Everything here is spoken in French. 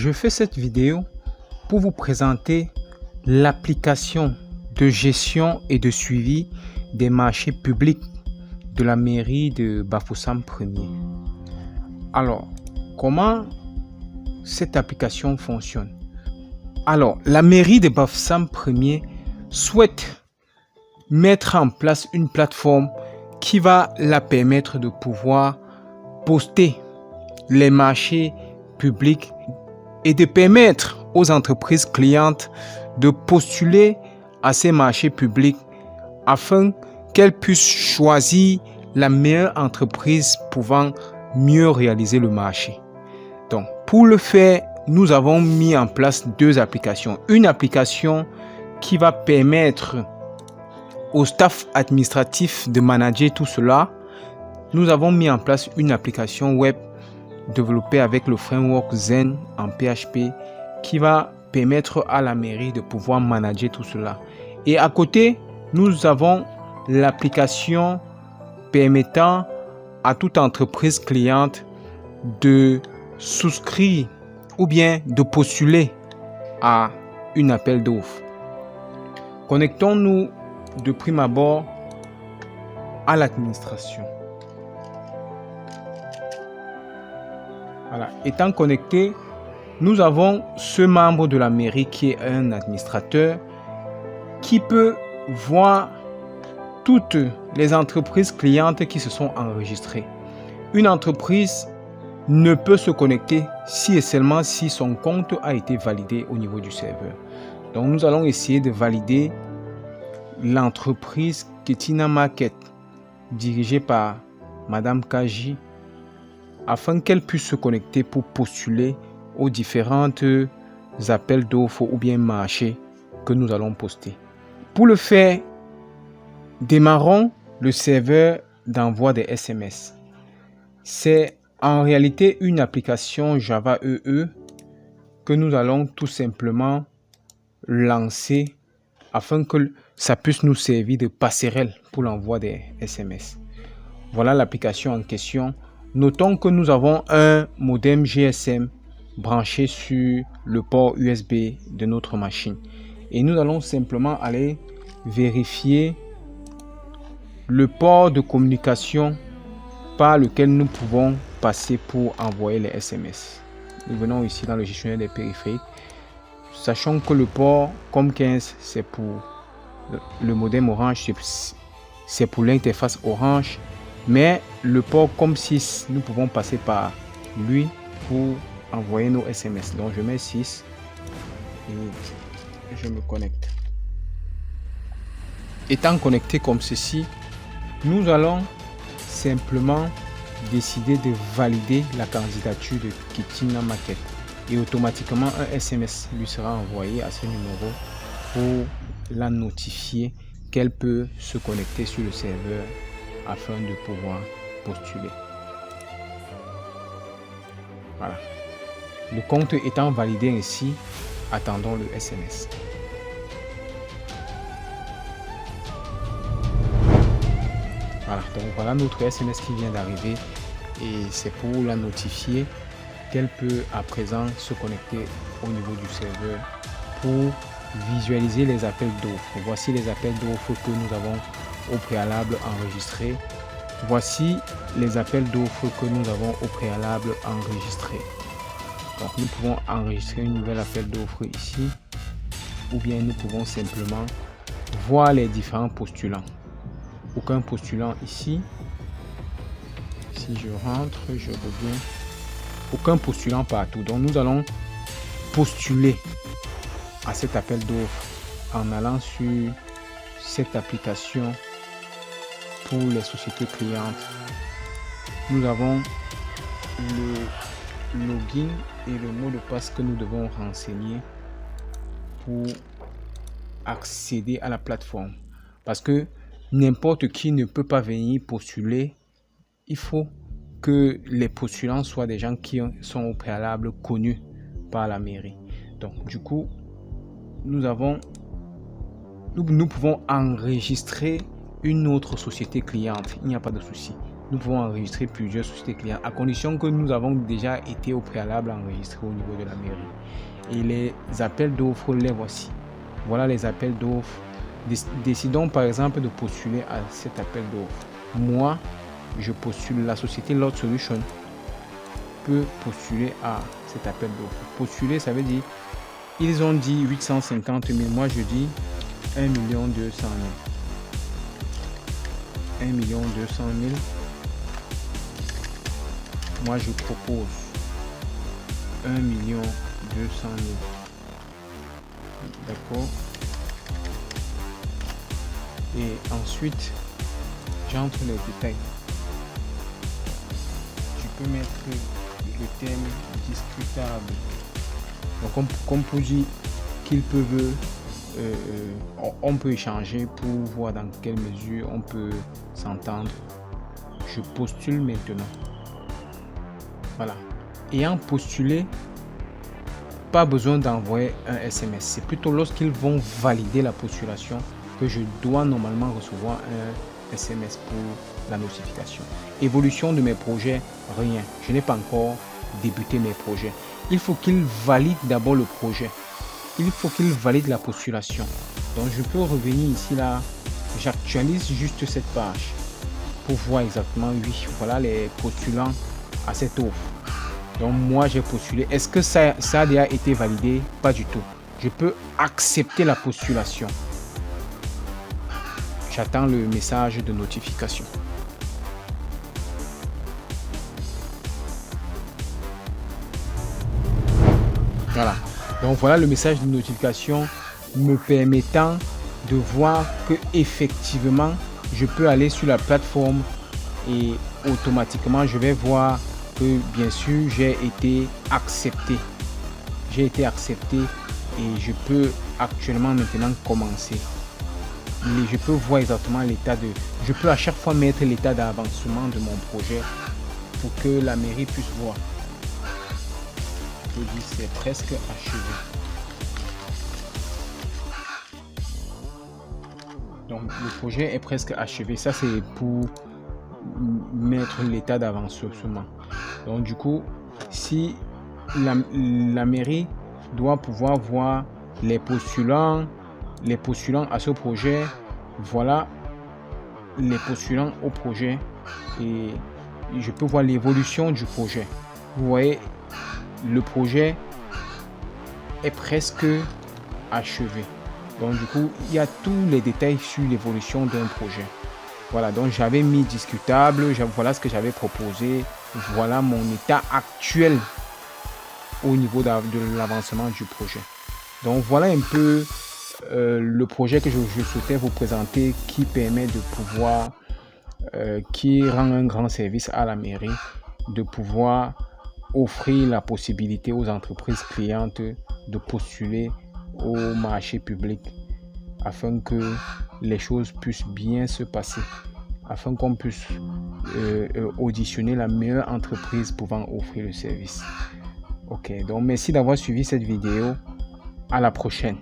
Je fais cette vidéo pour vous présenter l'application de gestion et de suivi des marchés publics de la mairie de Bafoussam 1er. Alors, comment cette application fonctionne? Alors, la mairie de Bafoussam 1er souhaite mettre en place une plateforme qui va la permettre de pouvoir poster les marchés publics et de permettre aux entreprises clientes de postuler à ces marchés publics afin qu'elles puissent choisir la meilleure entreprise pouvant mieux réaliser le marché. Donc, pour le faire, nous avons mis en place deux applications. Une application qui va permettre au staff administratif de manager tout cela. Nous avons mis en place une application web développée avec le framework Zen en PHP qui va permettre à la mairie de pouvoir manager tout cela. Et à côté, nous avons l'application permettant à toute entreprise cliente de souscrire ou bien de postuler à un appel d'offres. Connectons-nous de prime abord à l'administration. Voilà. Étant connecté, nous avons ce membre de la mairie qui est un administrateur qui peut voir toutes les entreprises clientes qui se sont enregistrées. Une entreprise ne peut se connecter si et seulement si son compte a été validé au niveau du serveur. Donc nous allons essayer de valider l'entreprise Ketina Market dirigée par Madame Kaji afin qu'elle puisse se connecter pour postuler aux différentes appels d'offres ou bien marchés que nous allons poster. Pour le faire, démarrons le serveur d'envoi des SMS. C'est en réalité une application Java EE que nous allons tout simplement lancer afin que ça puisse nous servir de passerelle pour l'envoi des SMS. Voilà l'application en question. Notons que nous avons un modem GSM branché sur le port USB de notre machine. Et nous allons simplement aller vérifier le port de communication par lequel nous pouvons passer pour envoyer les SMS. Nous venons ici dans le gestionnaire des périphériques. Sachant que le port COM15 c'est pour le modem Orange, c'est pour l'interface Orange. Mais le port COM6, nous pouvons passer par lui pour envoyer nos SMS. Donc je mets 6 et je me connecte. Étant connecté comme ceci, nous allons simplement décider de valider la candidature de Ketina Market. Et automatiquement un SMS lui sera envoyé à ce numéro pour la notifier qu'elle peut se connecter sur le serveur afin de pouvoir postuler. Voilà. Le compte étant validé ainsi, attendons le SMS. Voilà, donc voilà notre SMS qui vient d'arriver et c'est pour la notifier qu'elle peut à présent se connecter au niveau du serveur pour visualiser les appels d'offres. Voici les appels d'offres que nous avons au préalable enregistrés. Voici les appels d'offres que nous avons au préalable enregistrés. Donc nous pouvons enregistrer une nouvelle appel d'offres ici ou bien nous pouvons simplement voir les différents postulants. Aucun postulant ici. Si je rentre, je reviens. Aucun postulant partout. Donc nous allons postuler à cet appel d'offres en allant sur cette application pour les sociétés clientes. Nous avons le login et le mot de passe que nous devons renseigner pour accéder à la plateforme. Parce que n'importe qui ne peut pas venir postuler. Il faut que les postulants soient des gens qui sont au préalable connus par la mairie. Donc du coup, nous pouvons enregistrer une autre société cliente. Il n'y a pas de souci. nous pouvons enregistrer plusieurs sociétés clients à condition que nous avons déjà été au préalable enregistrés au niveau de la mairie. Et les appels d'offres, les voici. Voilà les appels d'offres. Décidons par exemple de postuler à cet appel d'offres. Moi, je postule, la société Lot Solution peut postuler à cet appel d'offres. Postuler, ça veut dire, ils ont dit 850 000, moi je dis 1 200 000. 1 200 000. Moi je propose 1 200 000. D'accord. Et ensuite, j'entre les détails. Je peux mettre le thème discutable. Donc comme pour dire qu'ils peuvent, on peut échanger pour voir dans quelle mesure on peut s'entendre. Je postule maintenant. Voilà. Ayant postulé, pas besoin d'envoyer un SMS. C'est plutôt lorsqu'ils vont valider la postulation que je dois normalement recevoir un SMS pour la notification. Évolution de mes projets, rien. Je n'ai pas encore débuté mes projets. Il faut qu'ils valident d'abord le projet. Il faut qu'ils valident la postulation. Donc je peux revenir ici là. J'actualise juste cette page pour voir exactement, oui, voilà les postulants à cette offre. Donc moi j'ai postulé. Est-ce que ça a déjà été validé? Pas du tout. Je peux accepter la postulation. J'attends le message de notification. Voilà. Donc voilà le message de notification me permettant de voir que effectivement je peux aller sur la plateforme et automatiquement je vais voir que bien sûr j'ai été accepté. J'ai été accepté et je peux actuellement maintenant commencer. Je peux voir exactement l'état de... Je peux à chaque fois mettre l'état d'avancement de mon projet pour que la mairie puisse voir. Je dis c'est presque achevé. Donc le projet est presque achevé. Ça c'est pour mettre l'état d'avancement. Donc du coup, si la mairie doit pouvoir voir les postulants à ce projet, voilà les postulants au projet et je peux voir l'évolution du projet. Vous voyez, le projet est presque achevé. Donc du coup, il y a tous les détails sur l'évolution d'un projet. Voilà, donc j'avais mis discutable, voilà ce que j'avais proposé, voilà mon état actuel au niveau de l'avancement du projet. Donc voilà un peu le projet que je souhaitais vous présenter qui permet de pouvoir, qui rend un grand service à la mairie, de pouvoir offrir la possibilité aux entreprises clientes de postuler au marché public afin que les choses puissent bien se passer, afin qu'on puisse auditionner la meilleure entreprise pouvant offrir le service. Ok, donc merci d'avoir suivi cette vidéo. À la prochaine.